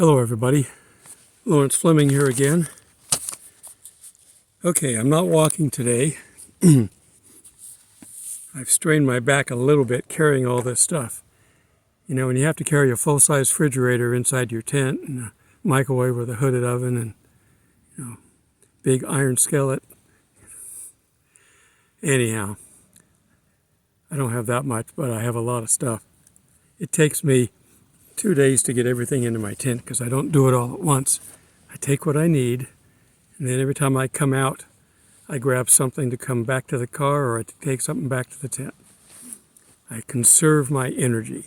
Hello everybody, Lawrence Fleming here again. Okay, I'm not walking today. I've strained my back a little bit carrying all this stuff. You know, when you have to carry a full-size refrigerator inside your tent and a microwave with a hooded oven and, big iron skillet. Anyhow, I don't have that much, but I have a lot of stuff. It takes me 2 days to get everything into my tent because I don't do it all at once. I take what I need, and then every time I come out, I grab something to come back to the car or I take something back to the tent. I conserve my energy.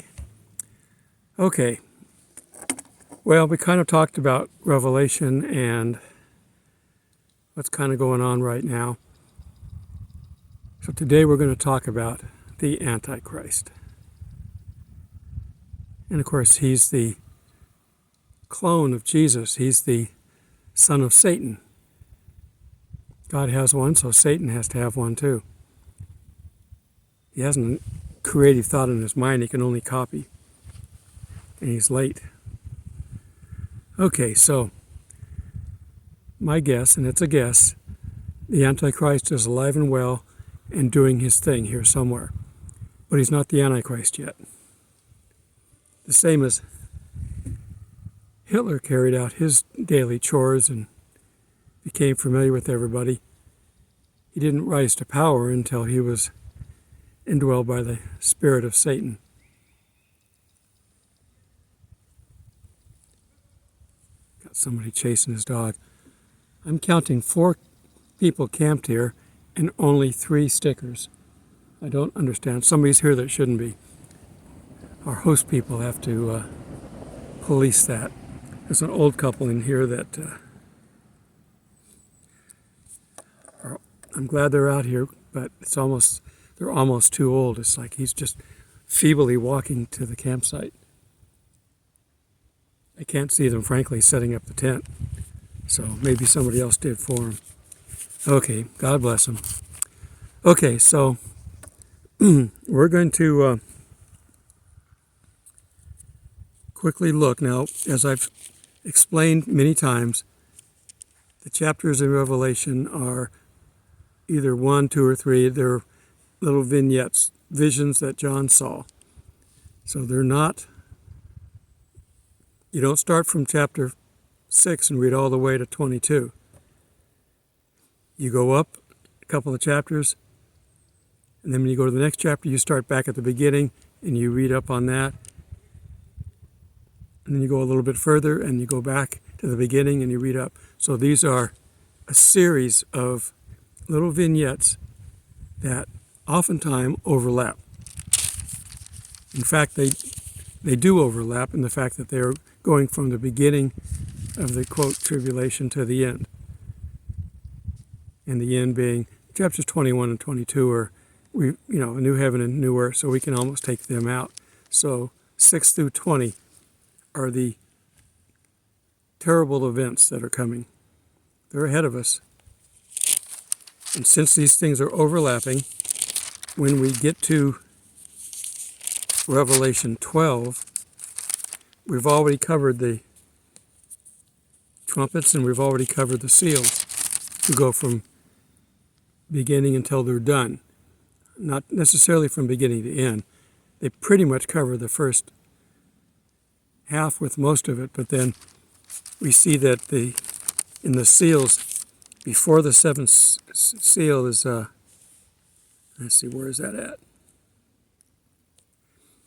Okay, well, we kind of talked about Revelation and what's kind of going on right now. So today we're going to talk about the Antichrist. And of course, he's the clone of Jesus. He's the son of Satan. God has one, so Satan has to have one too. He hasn't a creative thought in his mind, he can only copy. And he's late. Okay, so my guess, and it's a guess, the Antichrist is alive and well and doing his thing here somewhere. But he's not the Antichrist yet. The same as Hitler carried out his daily chores and became familiar with everybody. He didn't rise to power until he was indwelled by the spirit of Satan. Got somebody chasing his dog. I'm counting 4 people camped here and only 3 stickers. I don't understand. Somebody's here that shouldn't be. Our host people have to police that. There's an old couple in here that I'm glad they're out here, but they're almost too old. It's like he's just feebly walking to the campsite. I can't see them, frankly, setting up the tent. So maybe somebody else did for him. Okay, God bless him. Okay, so we're going to quickly look. Now, as I've explained many times, the chapters in Revelation are either 1, 2, or 3. They're little vignettes, visions that John saw. So they're not, you don't start from chapter 6 and read all the way to 22. You go up a couple of chapters, and then when you go to the next chapter, you start back at the beginning and you read up on that. And then you go a little bit further and you go back to the beginning and you read up. So these are a series of little vignettes that oftentimes overlap. In fact, they do overlap in the fact that they're going from the beginning of the, quote, tribulation to the end. And the end being chapters 21 and 22 are, a new heaven and new earth, so we can almost take them out. So 6 through 20 are the terrible events that are coming. They're ahead of us. And since these things are overlapping, when we get to Revelation 12, we've already covered the trumpets and we've already covered the seals to go from beginning until they're done. Not necessarily from beginning to end. They pretty much cover the first half with most of it, but then we see that in the seals, before the 7th seal is, let's see, where is that at?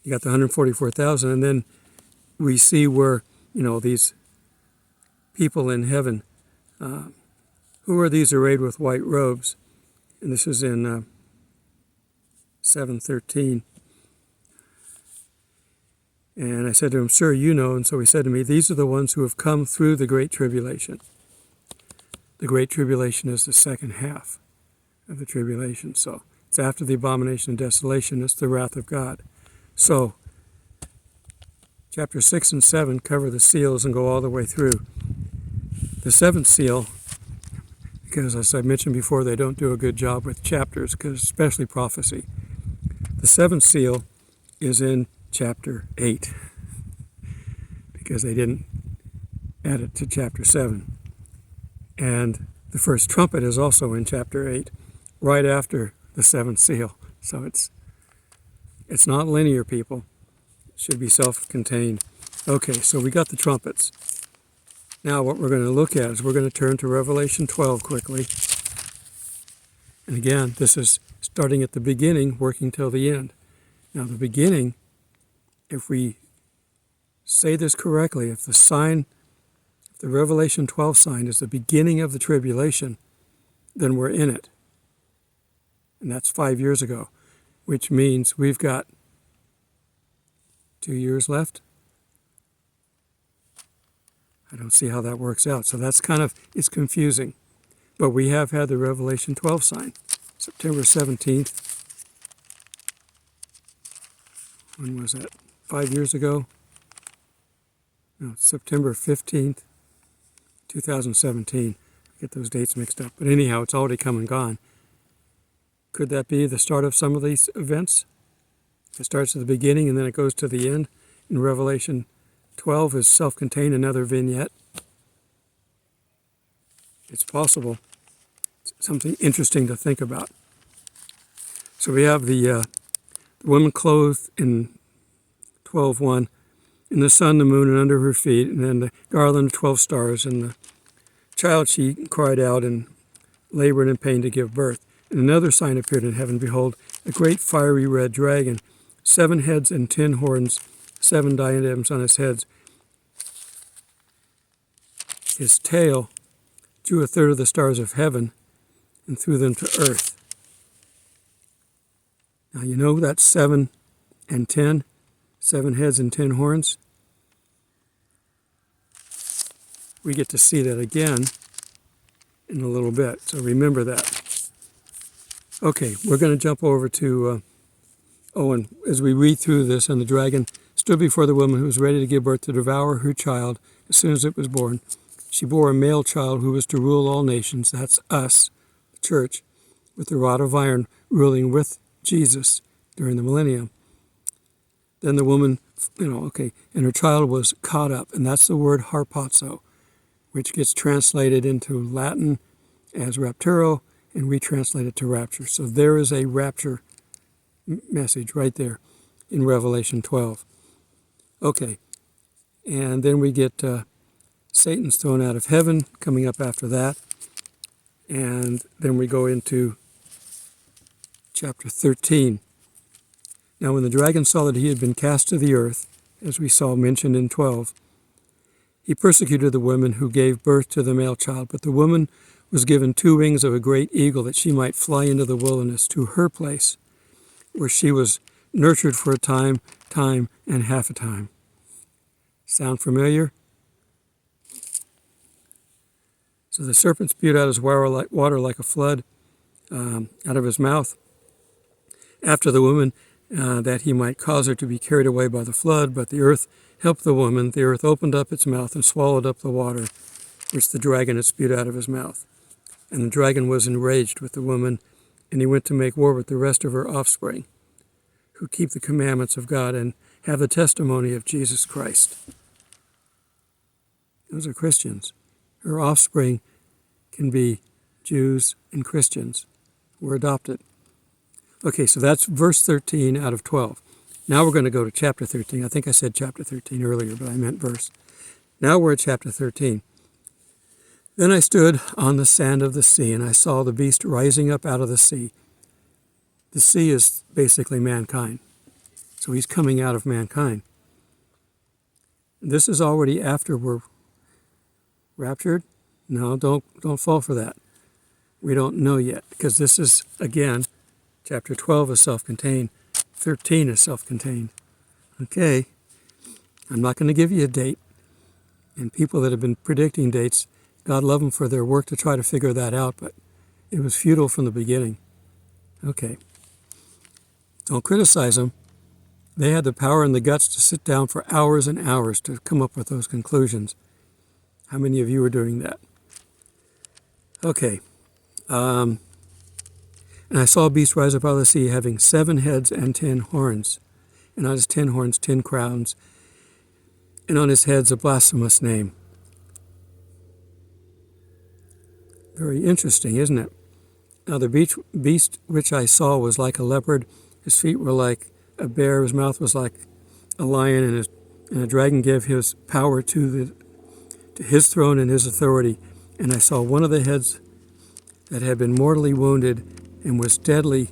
You got the 144,000, and then we see where, these people in heaven, who are these arrayed with white robes? And this is in 7:13. And I said to him, "Sir, you know." And so he said to me, "These are the ones who have come through the Great Tribulation." The Great Tribulation is the second half of the tribulation. So it's after the abomination and desolation. It's the wrath of God. So chapter 6 and 7 cover the seals and go all the way through. The 7th seal, because as I mentioned before, they don't do a good job with chapters, especially prophecy. The 7th seal is in chapter 8, because they didn't added to chapter 7. And the first trumpet is also in chapter 8, right after the seventh seal. So it's not linear, people. It should be self-contained. Okay, so we got the trumpets. Now what we're going to look at is we're going to turn to Revelation 12 quickly. And again, this is starting at the beginning, working till the end. Now the beginning, if we say this correctly, if the Revelation 12 sign is the beginning of the tribulation, then we're in it. And that's 5 years ago, which means we've got 2 years left. I don't see how that works out. So that's it's confusing. But we have had the Revelation 12 sign, September 17th. When was that? 5 years ago? No, September 15th, 2017. I get those dates mixed up. But anyhow, it's already come and gone. Could that be the start of some of these events? It starts at the beginning and then it goes to the end. In Revelation 12 is self-contained, another vignette. It's possible. It's something interesting to think about. So we have the woman clothed in 12:1, in the sun, the moon, and under her feet, and then the garland of 12 stars, and the child she cried out and labored in pain to give birth. And another sign appeared in heaven. Behold, a great fiery red dragon, 7 heads and 10 horns, 7 diadems on his heads. His tail drew 1/3 of the stars of heaven and threw them to earth. Now you know that's 7 and 10, 7 heads and 10 horns. We get to see that again in a little bit, so remember that. Okay, we're going to jump over to, and as we read through this, and the dragon stood before the woman who was ready to give birth to devour her child as soon as it was born. She bore a male child who was to rule all nations, that's us, the church, with the rod of iron, ruling with Jesus during the millennium. Then the woman, and her child was caught up, and that's the word harpazo, which gets translated into Latin as rapturo and retranslated to rapture. So there is a rapture message right there in Revelation 12. Okay, and then we get Satan's thrown out of heaven coming up after that. And then we go into chapter 13. Now when the dragon saw that he had been cast to the earth, as we saw mentioned in 12, he persecuted the woman who gave birth to the male child. But the woman was given 2 wings of a great eagle, that she might fly into the wilderness to her place, where she was nurtured for a time, and half a time. Sound familiar? So the serpent spewed out his water like a flood out of his mouth after the woman, that he might cause her to be carried away by the flood. But the earth helped the woman. The earth opened up its mouth and swallowed up the water which the dragon had spewed out of his mouth. And the dragon was enraged with the woman, and he went to make war with the rest of her offspring, who keep the commandments of God and have the testimony of Jesus Christ. Those are Christians. Her offspring can be Jews and Christians. We're adopted. Okay, so that's verse 13 out of 12. Now we're going to go to chapter 13. I think I said chapter 13 earlier, but I meant verse. Now we're at chapter 13. Then I stood on the sand of the sea, and I saw the beast rising up out of the sea. The sea is basically mankind. So he's coming out of mankind. This is already after we're raptured. No, don't fall for that. We don't know yet, because this is, again, chapter 12 is self-contained. 13 is self-contained. Okay, I'm not going to give you a date. And people that have been predicting dates, God love them for their work to try to figure that out, but it was futile from the beginning. Okay. Don't criticize them. They had the power and the guts to sit down for hours and hours to come up with those conclusions. How many of you are doing that? Okay. And I saw a beast rise up out of the sea, having 7 heads and 10 horns. And on his 10 horns, 10 crowns. And on his heads a blasphemous name. Very interesting, isn't it? Now the beast which I saw was like a leopard. His feet were like a bear. His mouth was like a lion, and a dragon gave his power to his throne and his authority. And I saw one of the heads that had been mortally wounded and was deadly,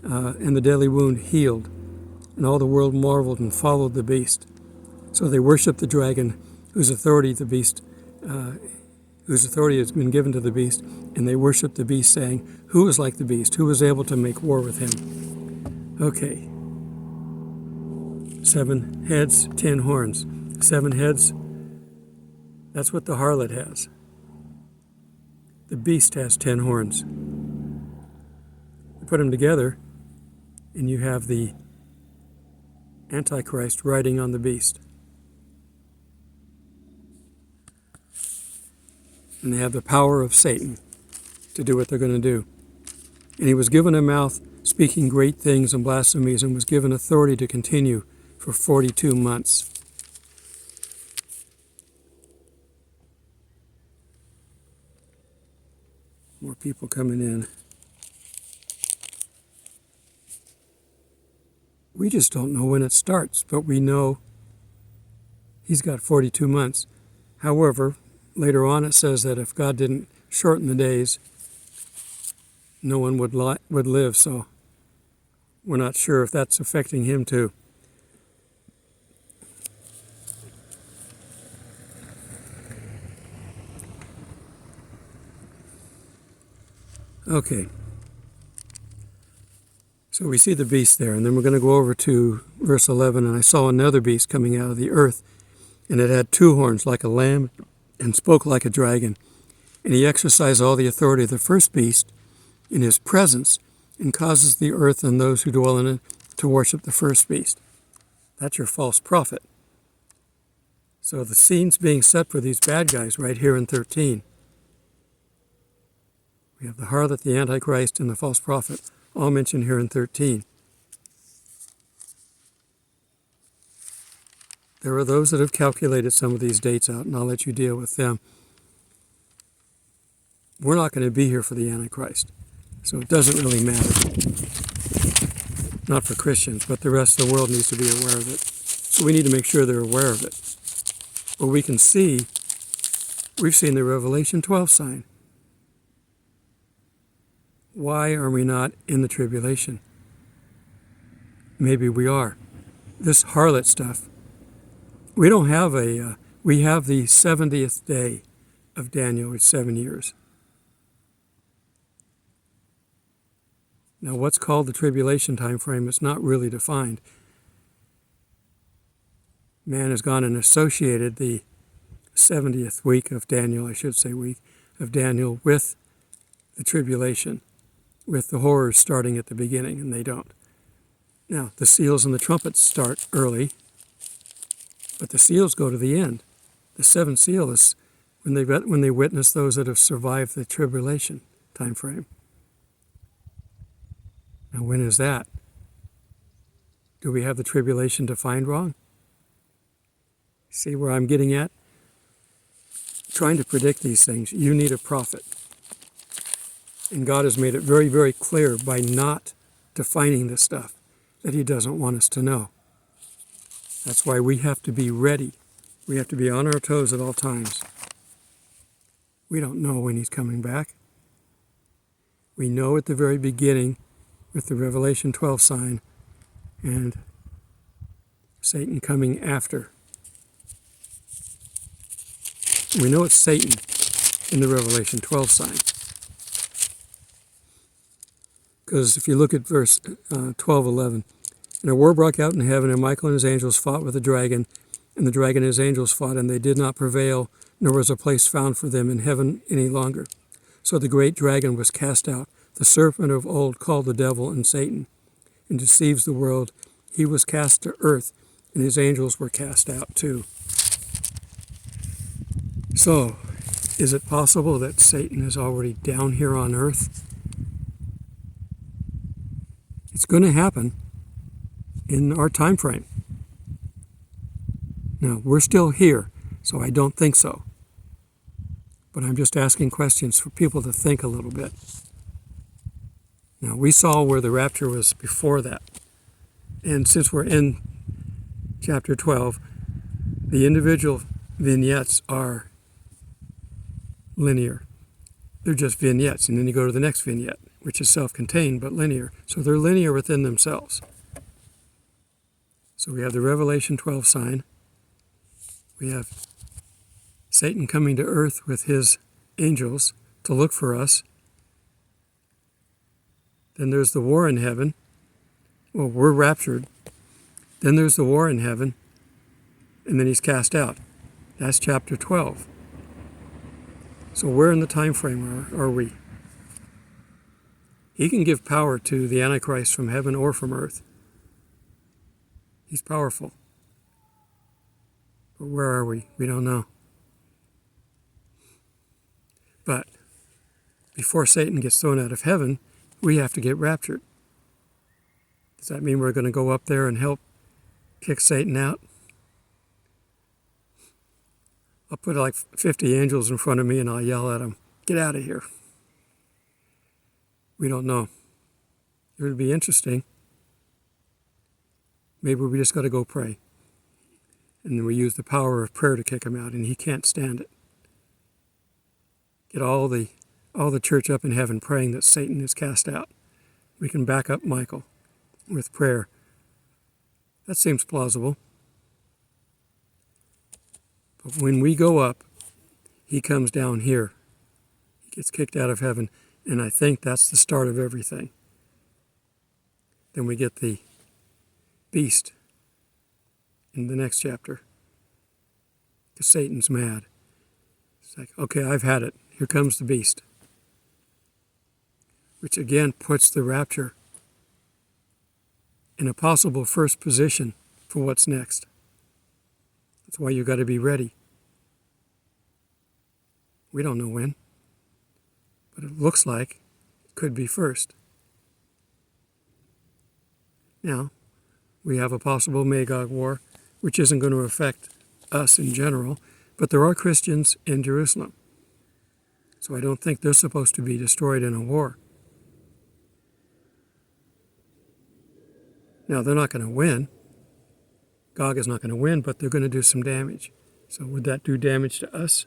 and the deadly wound healed. And all the world marveled and followed the beast. So they worshiped the dragon, whose authority has been given to the beast, and they worshiped the beast, saying, "Who is like the beast? Who is able to make war with him?" Okay. 7 heads, 10 horns. 7 heads, that's what the harlot has. The beast has 10 horns. You put them together, and you have the Antichrist riding on the beast. And they have the power of Satan to do what they're going to do. And he was given a mouth speaking great things and blasphemies, and was given authority to continue for 42 months. More people coming in. We just don't know when it starts, but we know he's got 42 months. However, later on it says that if God didn't shorten the days, no one would live, so we're not sure if that's affecting him too. Okay. So we see the beast there, and then we're going to go over to verse 11. And I saw another beast coming out of the earth, and it had 2 horns like a lamb, and spoke like a dragon. And he exercised all the authority of the first beast in his presence, and causes the earth and those who dwell in it to worship the first beast. That's your false prophet. So the scene's being set for these bad guys right here in 13. We have the harlot, the Antichrist, and the false prophet, all mentioned here in 13. There are those that have calculated some of these dates out, and I'll let you deal with them. We're not going to be here for the Antichrist, so it doesn't really matter. Not for Christians, but the rest of the world needs to be aware of it. So we need to make sure they're aware of it. But we can see, we've seen the Revelation 12 sign. Why are we not in the tribulation? Maybe we are. This harlot stuff, we don't have we have the 70th day of Daniel, it's 7 years. Now what's called the tribulation time frame is not really defined. Man has gone and associated the 70th week of Daniel, week of Daniel, with the tribulation, with the horrors starting at the beginning, and they don't. Now, the seals and the trumpets start early, but the seals go to the end. The 7th seal is when they witness those that have survived the tribulation time frame. Now, when is that? Do we have the tribulation defined wrong? See where I'm getting at? Trying to predict these things, you need a prophet. And God has made it very, very clear by not defining this stuff that he doesn't want us to know. That's why we have to be ready. We have to be on our toes at all times. We don't know when he's coming back. We know at the very beginning with the Revelation 12 sign and Satan coming after. We know it's Satan in the Revelation 12 sign. Because if you look at verse 12:11, and a war broke out in heaven, and Michael and his angels fought with the dragon, and the dragon and his angels fought, and they did not prevail, nor was a place found for them in heaven any longer. So the great dragon was cast out, the serpent of old called the devil and Satan, and deceives the world. He was cast to earth, and his angels were cast out too. So, is it possible that Satan is already down here on earth? It's going to happen in our time frame. Now, we're still here, so I don't think so. but I'm just asking questions for people to think a little bit. Now, we saw where the rapture was before that. And since we're in chapter 12, the individual vignettes are linear. They're just vignettes, and then you go to the next vignette, which is self-contained but linear. So they're linear within themselves. So we have the Revelation 12 sign. We have Satan coming to earth with his angels to look for us. Then there's the war in heaven. Well, we're raptured. Then there's the war in heaven, and then he's cast out. That's chapter 12. So where in the time frame are we? He can give power to the Antichrist from heaven or from earth. He's powerful. But where are we? We don't know. But before Satan gets thrown out of heaven, we have to get raptured. Does that mean we're going to go up there and help kick Satan out? I'll put like 50 angels in front of me and I'll yell at them, "Get out of here." We don't know. It would be interesting. Maybe we just got to go pray. And then we use the power of prayer to kick him out, and he can't stand it. Get all the church up in heaven praying that Satan is cast out. We can back up Michael with prayer. That seems plausible. But when we go up, he comes down here. He gets kicked out of heaven, and I think that's the start of everything. Then we get the beast in the next chapter. Because Satan's mad. It's like, okay, I've had it. Here comes the beast. Which again puts the rapture in a possible first position for what's next. That's why you've got to be ready. We don't know when, but it looks like it could be first. Now, we have a possible Magog war, which isn't going to affect us in general, but there are Christians in Jerusalem. So I don't think they're supposed to be destroyed in a war. Now, they're not going to win. Gog is not going to win, but they're going to do some damage. So would that do damage to us,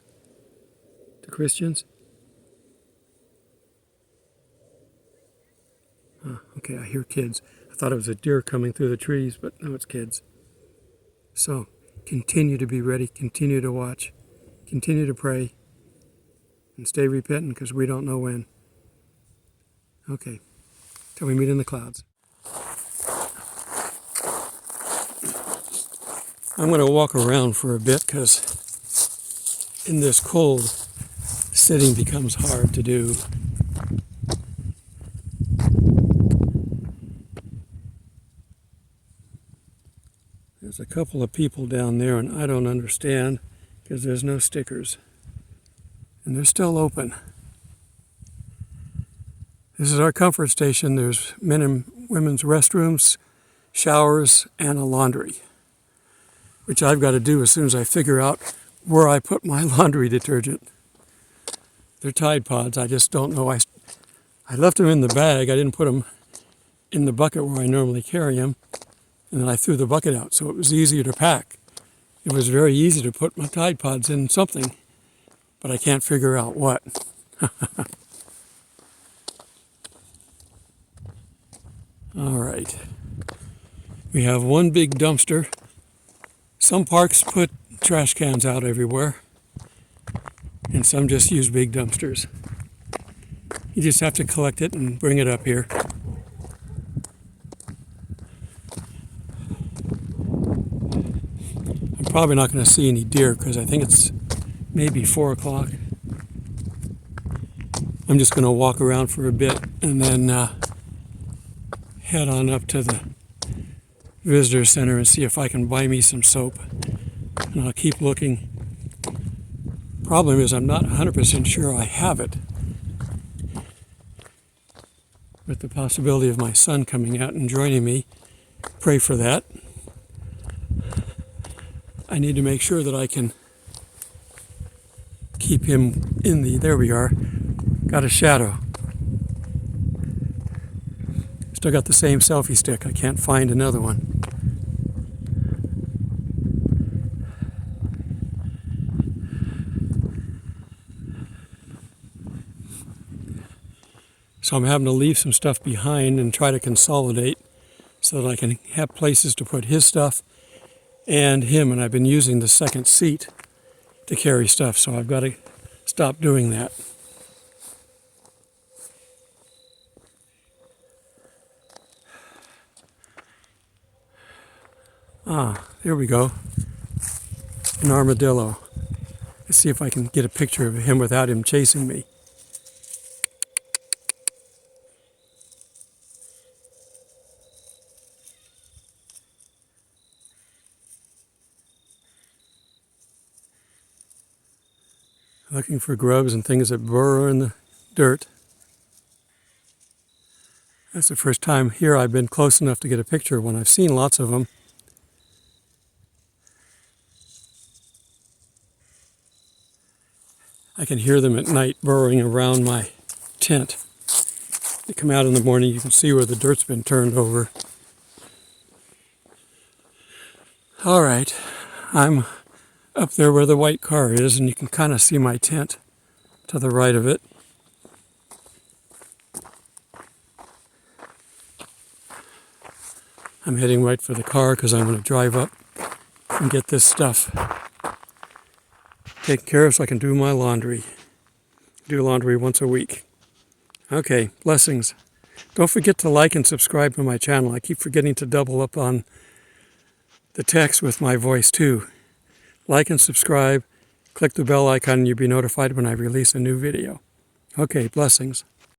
to Christians? Okay, I hear kids. I thought it was a deer coming through the trees, but no, it's kids. So continue to be ready, continue to watch, continue to pray, and stay repentant because we don't know when. Okay, till we meet in the clouds. I'm going to walk around for a bit because in this cold, sitting becomes hard to do. There's a couple of people down there and I don't understand because there's no stickers. And they're still open. This is our comfort station. There's men and women's restrooms, showers, and a laundry, which I've got to do as soon as I figure out where I put my laundry detergent. They're Tide Pods. I just don't know. I left them in the bag. I didn't put them in the bucket where I normally carry them. And then I threw the bucket out, so it was easier to pack. It was very easy to put my Tide Pods in something, but I can't figure out what. All right. We have one big dumpster. Some parks put trash cans out everywhere, and some just use big dumpsters. You just have to collect it and bring it up here. I'm probably not going to see any deer because I think it's maybe 4 o'clock. I'm just going to walk around for a bit and then head on up to the visitor center and see if I can buy me some soap. And I'll keep looking. Problem is I'm not 100% sure I have it. With the possibility of my son coming out and joining me, pray for that. I need to make sure that I can keep him in the, there we are, got a shadow. Still got the same selfie stick. I can't find another one. So I'm having to leave some stuff behind and try to consolidate so that I can have places to put his stuff and him. And I've been using the second seat to carry stuff, so I've got to stop doing that. Ah, there we go. An armadillo. Let's see if I can get a picture of him without him chasing me. Looking for grubs and things that burrow in the dirt. That's the first time here I've been close enough to get a picture of one. I've seen lots of them. I can hear them at night burrowing around my tent. They come out in the morning, you can see where the dirt's been turned over. All right, I'm up there where the white car is, and you can kind of see my tent to the right of it. I'm heading right for the car because I'm going to drive up and get this stuff taken care of so I can do my laundry. Do laundry once a week. Okay, blessings. Don't forget to like and subscribe to my channel. I keep forgetting to double up on the text with my voice too. Like and subscribe. Click the bell icon and you'll be notified when I release a new video. Okay, blessings.